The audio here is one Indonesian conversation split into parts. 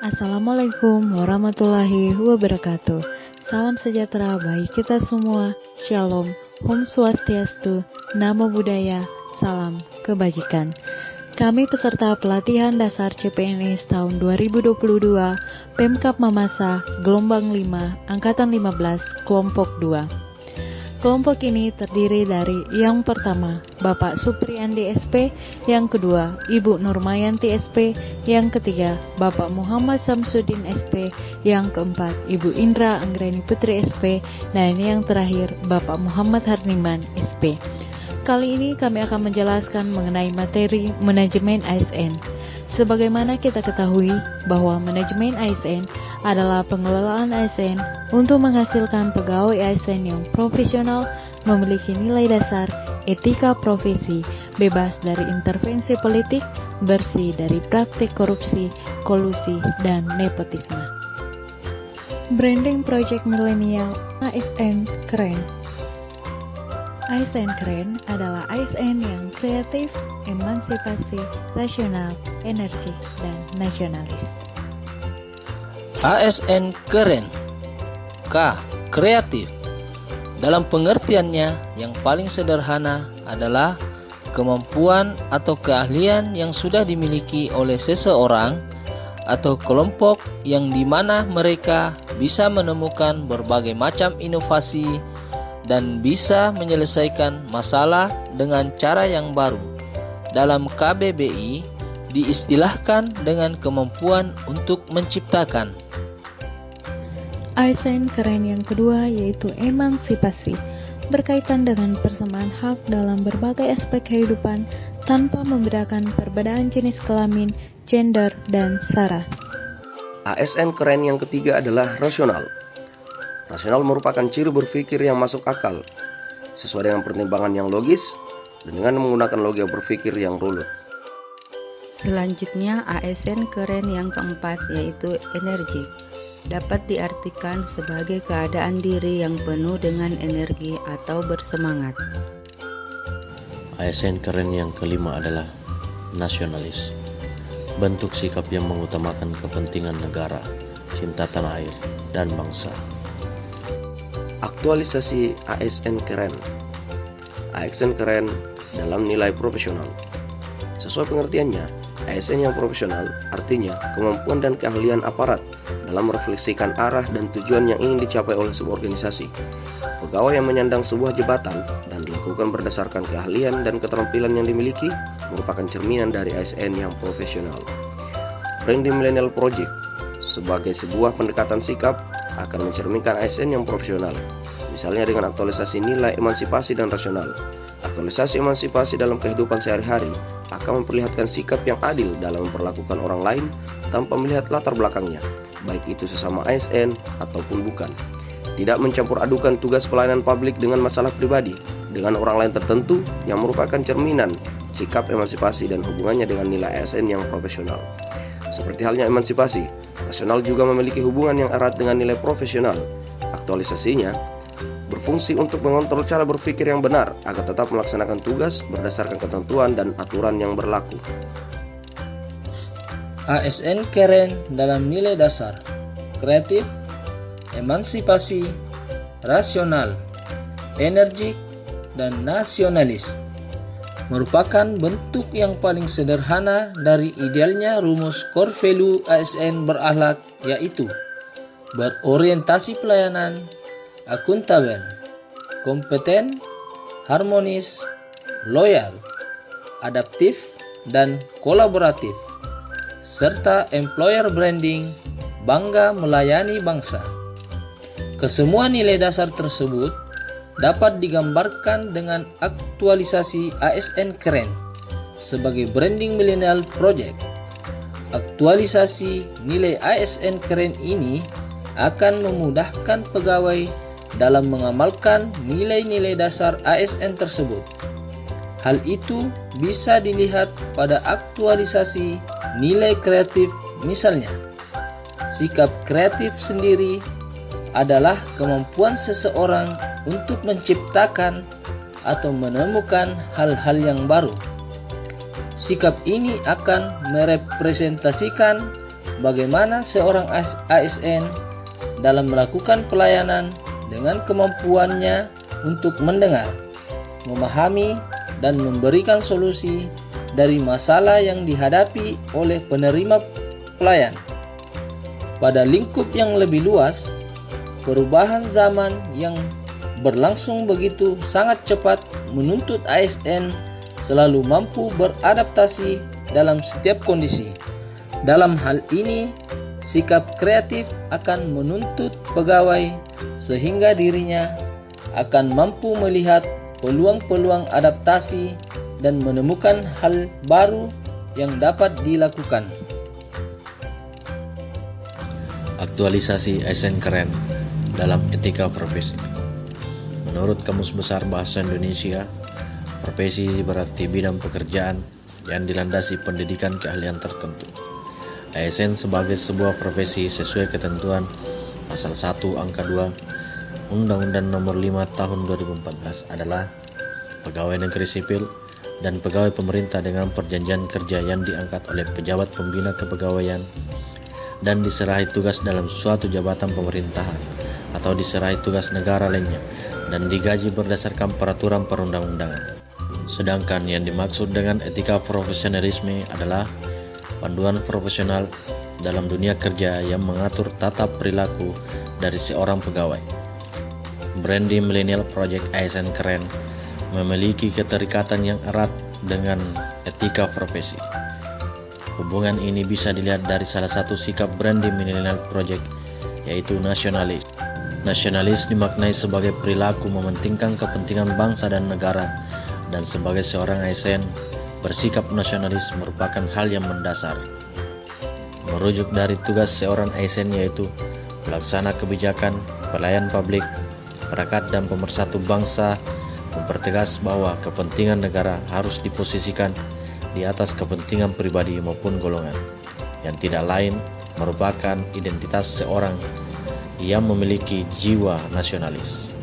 Assalamualaikum warahmatullahi wabarakatuh. Salam sejahtera bagi kita semua. Shalom, Om Swastiastu, Namo Buddhaya, salam kebajikan. Kami peserta pelatihan dasar CPNS tahun 2022, Pemkab Mamasa, gelombang 5, angkatan 15, kelompok 2. Kelompok ini terdiri dari yang pertama, Bapak Supriyandi SP, yang kedua, Ibu Nurmayanti SP, yang ketiga, Bapak Muhammad Samsudin SP, yang keempat, Ibu Indra Anggreni Putri SP, dan yang terakhir, Bapak Muhammad Harniman SP. Kali ini kami akan menjelaskan mengenai materi manajemen ASN. Sebagaimana kita ketahui bahwa manajemen ASN adalah pengelolaan ASN untuk menghasilkan pegawai ASN yang profesional, memiliki nilai dasar, etika profesi, bebas dari intervensi politik, bersih dari praktik korupsi, kolusi, dan nepotisme. Branding Project Millennial ASN Keren. ASN Keren adalah ASN yang kreatif, emansipasi, rasional, energik, dan nasionalis. ASN Keren. K. Kreatif. Dalam pengertiannya yang paling sederhana adalah kemampuan atau keahlian yang sudah dimiliki oleh seseorang atau kelompok yang dimana mereka bisa menemukan berbagai macam inovasi dan bisa menyelesaikan masalah dengan cara yang baru. Dalam KBBI diistilahkan dengan kemampuan untuk menciptakan. ASN Keren yang kedua yaitu emansipasi, berkaitan dengan persamaan hak dalam berbagai aspek kehidupan tanpa membedakan perbedaan jenis kelamin, gender, dan sara. ASN Keren yang ketiga adalah rasional. Rasional merupakan ciri berpikir yang masuk akal, sesuai dengan pertimbangan yang logis, dan dengan menggunakan logika berpikir yang runut. Selanjutnya ASN Keren yang keempat yaitu energik. Dapat diartikan sebagai keadaan diri yang penuh dengan energi atau bersemangat. ASN Keren yang kelima adalah nasionalis. Bentuk sikap yang mengutamakan kepentingan negara, cinta tanah air, dan bangsa. Aktualisasi ASN Keren. ASN Keren dalam nilai profesional. Sesuai pengertiannya, ASN yang profesional artinya kemampuan dan keahlian aparat dalam merefleksikan arah dan tujuan yang ingin dicapai oleh sebuah organisasi. Pegawai yang menyandang sebuah jabatan dan dilakukan berdasarkan keahlian dan keterampilan yang dimiliki merupakan cerminan dari ASN yang profesional. Branding Millennial Project sebagai sebuah pendekatan sikap akan mencerminkan ASN yang profesional, misalnya dengan aktualisasi nilai emansipasi dan rasional. Aktualisasi emansipasi dalam kehidupan sehari-hari akan memperlihatkan sikap yang adil dalam memperlakukan orang lain tanpa melihat latar belakangnya, baik itu sesama ASN ataupun bukan. Tidak mencampur adukan tugas pelayanan publik dengan masalah pribadi dengan orang lain tertentu yang merupakan cerminan sikap emansipasi dan hubungannya dengan nilai ASN yang profesional. Seperti halnya emansipasi, rasional juga memiliki hubungan yang erat dengan nilai profesional. Aktualisasinya berfungsi untuk mengontrol cara berpikir yang benar agar tetap melaksanakan tugas berdasarkan ketentuan dan aturan yang berlaku. ASN Keren dalam nilai dasar, kreatif, emansipasi, rasional, energik, dan nasionalis merupakan bentuk yang paling sederhana dari idealnya rumus core value ASN berakhlak, yaitu berorientasi pelayanan, akuntabel, kompeten, harmonis, loyal, adaptif, dan kolaboratif, serta employer branding, bangga melayani bangsa. Kesemua nilai dasar tersebut dapat digambarkan dengan aktualisasi ASN Keren sebagai Branding Millennial Project. Aktualisasi nilai ASN Keren ini akan memudahkan pegawai dalam mengamalkan nilai-nilai dasar ASN tersebut. Hal itu bisa dilihat pada aktualisasi nilai kreatif, misalnya sikap kreatif sendiri adalah kemampuan seseorang untuk menciptakan atau menemukan hal-hal yang baru. Sikap ini akan merepresentasikan bagaimana seorang ASN dalam melakukan pelayanan dengan kemampuannya untuk mendengar, memahami, dan memberikan solusi dari masalah yang dihadapi oleh penerima pelayan. Pada lingkup yang lebih luas, perubahan zaman yang berlangsung begitu sangat cepat menuntut ASN selalu mampu beradaptasi dalam setiap kondisi. Dalam hal ini, sikap kreatif akan menuntut pegawai sehingga dirinya akan mampu melihat peluang-peluang adaptasi dan menemukan hal baru yang dapat dilakukan. Aktualisasi ASN keren dalam etika profesi. Menurut Kamus Besar Bahasa Indonesia, profesi berarti bidang pekerjaan yang dilandasi pendidikan keahlian tertentu. ASN sebagai sebuah profesi sesuai ketentuan Pasal 1 Angka 2 Undang-Undang Nomor 5 Tahun 2014 adalah pegawai negeri sipil dan pegawai pemerintah dengan perjanjian kerja yang diangkat oleh pejabat pembina kepegawaian dan diserahi tugas dalam suatu jabatan pemerintahan atau diserahi tugas negara lainnya dan digaji berdasarkan peraturan perundang-undangan. Sedangkan yang dimaksud dengan etika profesionalisme adalah panduan profesional dalam dunia kerja yang mengatur tata perilaku dari seorang pegawai. Brandy Millennial Project ASN Keren memiliki keterikatan yang erat dengan etika profesi. Hubungan ini bisa dilihat dari salah satu sikap Brandy Millennial Project, yaitu nasionalis. Nasionalis dimaknai sebagai perilaku mementingkan kepentingan bangsa dan negara, dan sebagai seorang ASN, bersikap nasionalis merupakan hal yang mendasar. Merujuk dari tugas seorang ASN yaitu pelaksana kebijakan, pelayan publik, perekat dan pemersatu bangsa, mempertegas bahwa kepentingan negara harus diposisikan di atas kepentingan pribadi maupun golongan, yang tidak lain merupakan identitas seorang yang memiliki jiwa nasionalis.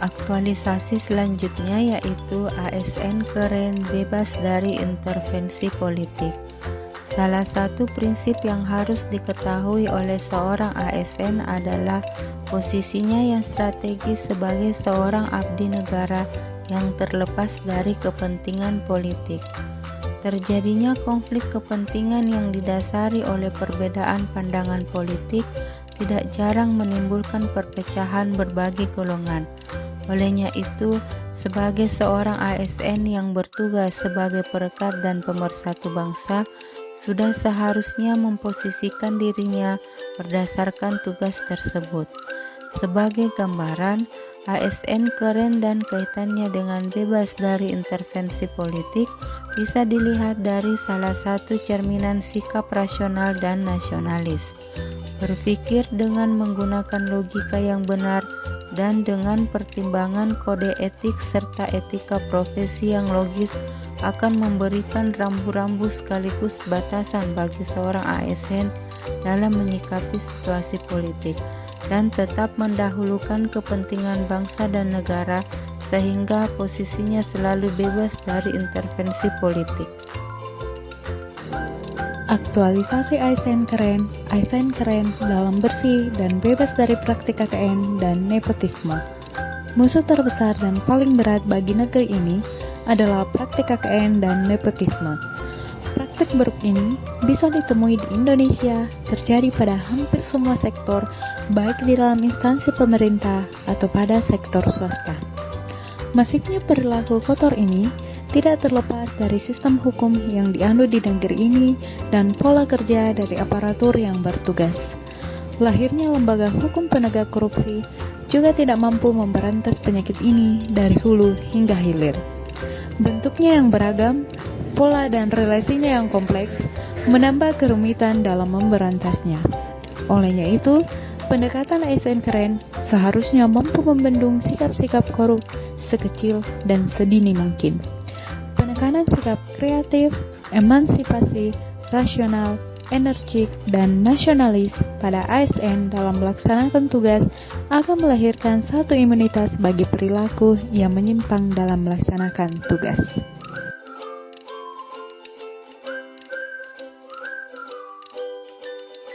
Aktualisasi selanjutnya yaitu ASN keren bebas dari intervensi politik. Salah satu prinsip yang harus diketahui oleh seorang ASN adalah posisinya yang strategis sebagai seorang abdi negara yang terlepas dari kepentingan politik. Terjadinya konflik kepentingan yang didasari oleh perbedaan pandangan politik tidak jarang menimbulkan perpecahan berbagai golongan. Olehnya itu, sebagai seorang ASN yang bertugas sebagai perekat dan pemersatu bangsa, sudah seharusnya memposisikan dirinya berdasarkan tugas tersebut. Sebagai gambaran, ASN keren dan kaitannya dengan bebas dari intervensi politik bisa dilihat dari salah satu cerminan sikap rasional dan nasionalis. Berpikir dengan menggunakan logika yang benar dan dengan pertimbangan kode etik serta etika profesi yang logis akan memberikan rambu-rambu sekaligus batasan bagi seorang ASN dalam menyikapi situasi politik dan tetap mendahulukan kepentingan bangsa dan negara sehingga posisinya selalu bebas dari intervensi politik. Aktualisasi ASN keren dalam bersih dan bebas dari praktik KKN dan nepotisme. Musuh terbesar dan paling berat bagi negeri ini adalah praktik KKN dan nepotisme. Praktik buruk ini bisa ditemui di Indonesia, terjadi pada hampir semua sektor, baik di dalam instansi pemerintah atau pada sektor swasta. Masifnya perilaku kotor ini tidak terlepas dari sistem hukum yang dianut di negeri ini dan pola kerja dari aparatur yang bertugas. Lahirnya lembaga hukum penegak korupsi juga tidak mampu memberantas penyakit ini dari hulu hingga hilir. Bentuknya yang beragam, pola dan relasinya yang kompleks, menambah kerumitan dalam memberantasnya. Olehnya itu, pendekatan ASN keren seharusnya mampu membendung sikap-sikap korup sekecil dan sedini mungkin. Penekanan sikap kreatif, emansipasi, rasional, energik, dan nasionalis pada ASN dalam melaksanakan tugas akan melahirkan satu imunitas bagi perilaku yang menyimpang dalam melaksanakan tugas.